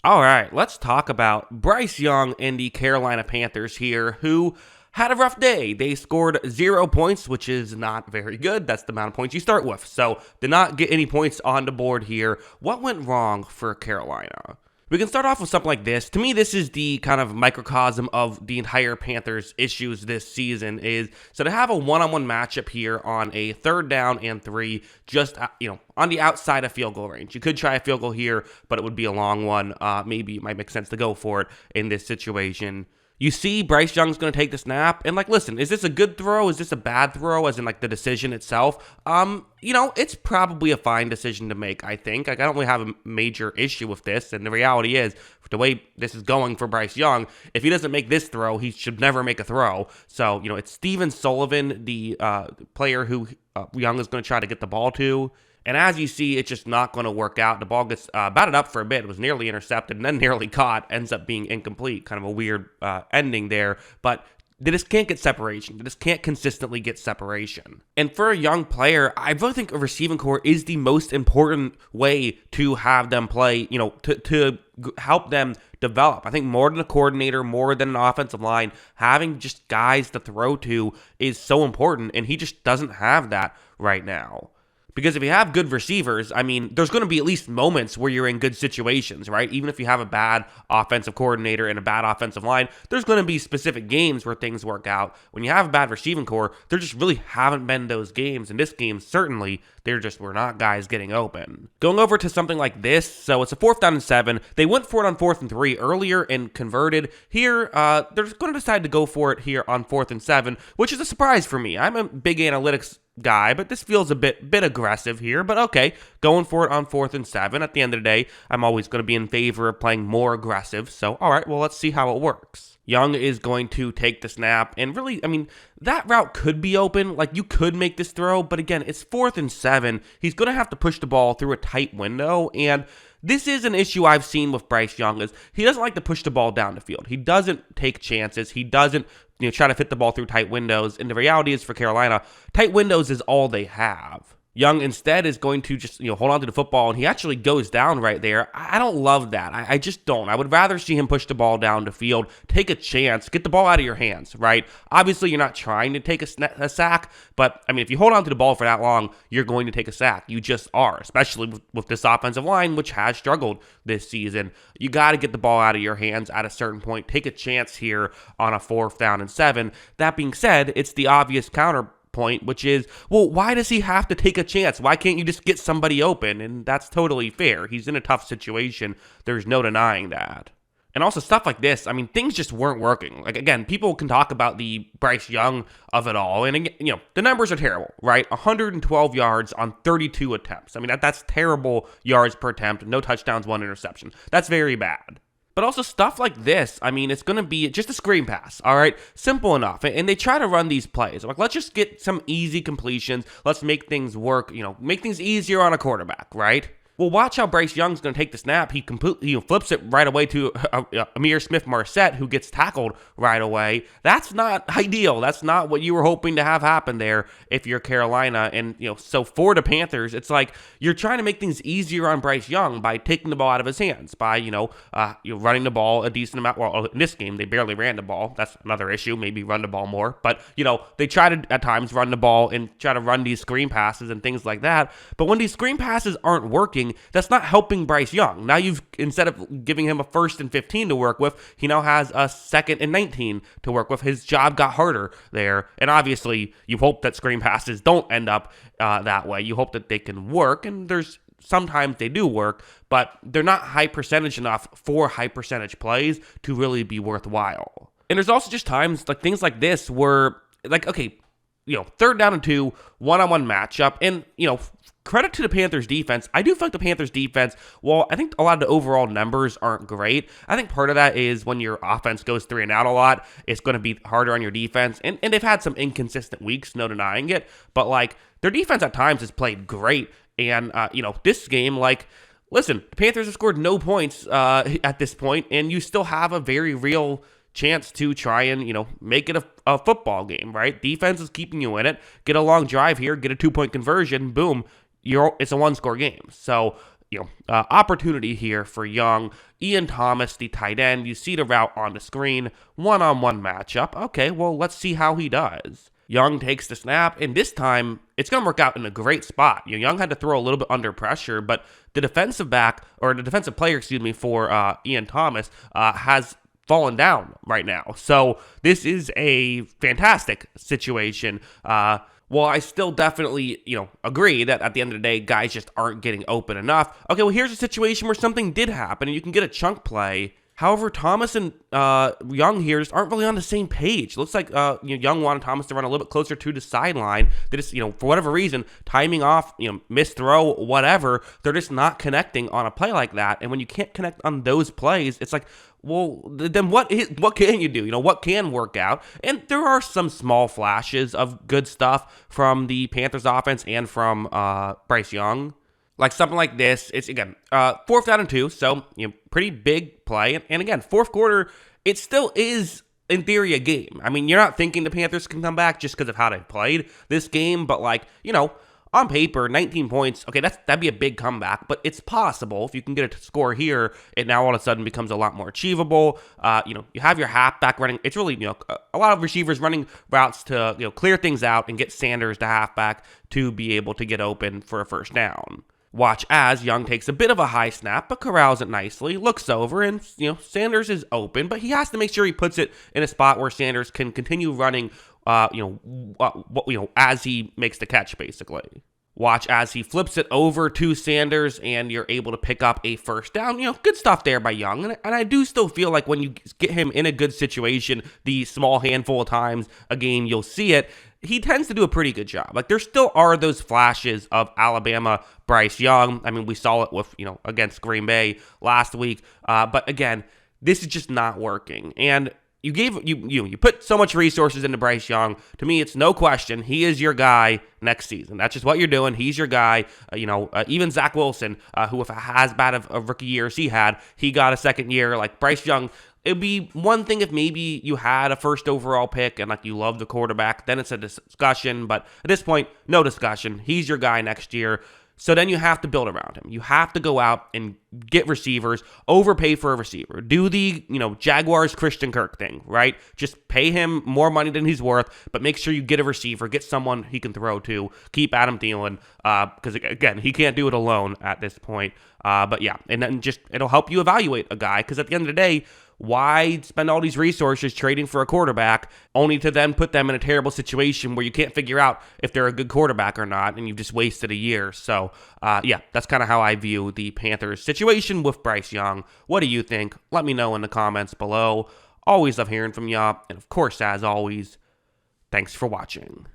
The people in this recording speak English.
All right, let's talk about Bryce Young and the Carolina Panthers here, who had a rough day. They scored 0 points, which is not very good. That's the amount of points you start with. So, did not get any points on the board here. What went wrong for Carolina? We can start off with something like this. To me, this is the kind of microcosm of the entire Panthers' issues this season. So to have a one-on-one matchup here on a 3rd down and 3, just on the outside of field goal range. You could try a field goal here, but it would be a long one. Maybe it might make sense to go for it in this situation. You see Bryce Young's going to take the snap, and listen, is this a good throw? Is this a bad throw, as in the decision itself? It's probably a fine decision to make, I think. I don't really have a major issue with this, and the reality is, the way this is going for Bryce Young, if he doesn't make this throw, he should never make a throw. So, it's Steven Sullivan, the player who Young is going to try to get the ball to. And as you see, it's just not going to work out. The ball gets batted up for a bit. It was nearly intercepted and then nearly caught. Ends up being incomplete. Kind of a weird ending there. But they just can't get separation. They just can't consistently get separation. And for a young player, I really think a receiving core is the most important way to have them play, to help them develop. I think more than a coordinator, more than an offensive line, having just guys to throw to is so important. And he just doesn't have that right now. Because if you have good receivers, there's going to be at least moments where you're in good situations, right? Even if you have a bad offensive coordinator and a bad offensive line, there's going to be specific games where things work out. When you have a bad receiving core, there just really haven't been those games. In this game, certainly, there just were not guys getting open. Going over to something like this, so it's a 4th down and 7. They went for it on 4th and 3 earlier and converted. Here, they're going to decide to go for it here on 4th and 7, which is a surprise for me. I'm a big analytics guy, but this feels a bit aggressive here. But okay, going for it on 4th and 7. At the end of the day, I'm always going to be in favor of playing more aggressive. So, all right, well, let's see how it works. Young is going to take the snap, and really, that route could be open. You could make this throw, but again, it's 4th and 7. He's going to have to push the ball through a tight window, and this is an issue I've seen with Bryce Young, is he doesn't like to push the ball down the field. He doesn't take chances. He doesn't try to fit the ball through tight windows. And the reality is for Carolina, tight windows is all they have. Young instead is going to just, hold on to the football, and he actually goes down right there. I don't love that. I just don't. I would rather see him push the ball down the field, take a chance, get the ball out of your hands, right? Obviously, you're not trying to take a sack, but, if you hold on to the ball for that long, you're going to take a sack. You just are, especially with this offensive line, which has struggled this season. You got to get the ball out of your hands at a certain point. Take a chance here on a 4th down and 7. That being said, it's the obvious counterpoint, which is, well, why does he have to take a chance? Why can't you just get somebody open? And that's totally fair. He's in a tough situation. There's no denying that. And also stuff like this, things just weren't working. Again, people can talk about the Bryce Young of it all. And, the numbers are terrible, right? 112 yards on 32 attempts. That's terrible yards per attempt. No touchdowns, 1 interception. That's very bad. But also stuff like this, it's going to be just a screen pass, all right? Simple enough. And they try to run these plays. Let's just get some easy completions. Let's make things work, make things easier on a quarterback, right? Well, watch how Bryce Young's going to take the snap. He completely flips it right away to Amir Smith-Marset, who gets tackled right away. That's not ideal. That's not what you were hoping to have happen there if you're Carolina. And, so for the Panthers, it's like you're trying to make things easier on Bryce Young by taking the ball out of his hands, by, running the ball a decent amount. Well, in this game, they barely ran the ball. That's another issue. Maybe run the ball more. But, they try to, at times, run the ball and try to run these screen passes and things like that. But when these screen passes aren't working, that's not helping Bryce Young. Now instead of giving him a 1st and 15 to work with, he now has a 2nd and 19 to work with. His job got harder there. And obviously, you hope that screen passes don't end up that way. You hope that they can work, and sometimes they do work, but they're not high percentage enough for high percentage plays to really be worthwhile. And there's also just times, things like this where, okay, 3rd down and 2, one-on-one matchup, and, credit to the Panthers defense. I do feel like the Panthers defense, well, I think a lot of the overall numbers aren't great. I think part of that is when your offense goes 3 and out a lot, it's going to be harder on your defense. And they've had some inconsistent weeks, no denying it. But, their defense at times has played great. And, this game, listen, the Panthers have scored no points at this point, and you still have a very real chance to try and, make it a football game, right? Defense is keeping you in it. Get a long drive here, get a 2-point conversion, boom. It's a 1-score game. So, opportunity here for Young. Ian Thomas, the tight end. You see the route on the screen. One-on-one matchup. Okay, well, let's see how he does. Young takes the snap, and this time, it's going to work out in a great spot. Young had to throw a little bit under pressure, but the defensive player, for Ian Thomas has fallen down right now. So this is a fantastic situation. Well, I still definitely, agree that at the end of the day, guys just aren't getting open enough. Okay, well, here's a situation where something did happen, and you can get a chunk play. However, Thomas and Young here just aren't really on the same page. Looks like Young wanted Thomas to run a little bit closer to the sideline. They just, for whatever reason, timing off, missed throw, whatever, they're just not connecting on a play like that. And when you can't connect on those plays, it's like, well, then what can you do? What can work out? And there are some small flashes of good stuff from the Panthers offense and from Bryce Young. Like something like this, it's, again, 4th down and 2, so, pretty big play. And again, fourth quarter, it still is, in theory, a game. I mean, you're not thinking the Panthers can come back just because of how they played this game, but, on paper, 19 points, okay, that'd be a big comeback, but it's possible. If you can get a score here, it now all of a sudden becomes a lot more achievable. You have your halfback running. It's really, a lot of receivers running routes to, clear things out and get Sanders, the halfback, to be able to get open for a first down. Watch as Young takes a bit of a high snap, but corrals it nicely, looks over, and, Sanders is open, but he has to make sure he puts it in a spot where Sanders can continue running, as he makes the catch, basically. Watch as he flips it over to Sanders, and you're able to pick up a first down. Good stuff there by Young. And I do still feel like when you get him in a good situation, the small handful of times a game you'll see it, he tends to do a pretty good job. Like, there still are those flashes of Alabama Bryce Young. I mean, we saw it with, against Green Bay last week. But again, this is just not working. And you put so much resources into Bryce Young. To me, it's no question he is your guy next season. That's just what you're doing. He's your guy. Even Zach Wilson, who if as bad of a rookie year as he had, he got a second year. Like Bryce Young, it'd be one thing if maybe you had a first overall pick and you love the quarterback, then it's a discussion. But at this point, no discussion. He's your guy next year. So then you have to build around him. You have to go out and get receivers, overpay for a receiver. Do the, Jaguars Christian Kirk thing, right? Just pay him more money than he's worth, but make sure you get a receiver, get someone he can throw to. Keep Adam Thielen, because again, he can't do it alone at this point. But yeah, and then it'll help you evaluate a guy, because at the end of the day, why spend all these resources trading for a quarterback only to then put them in a terrible situation where you can't figure out if they're a good quarterback or not, and you've just wasted a year? So, yeah, that's kind of how I view the Panthers situation with Bryce Young. What do you think? Let me know in the comments below. Always love hearing from y'all. And of course, as always, thanks for watching.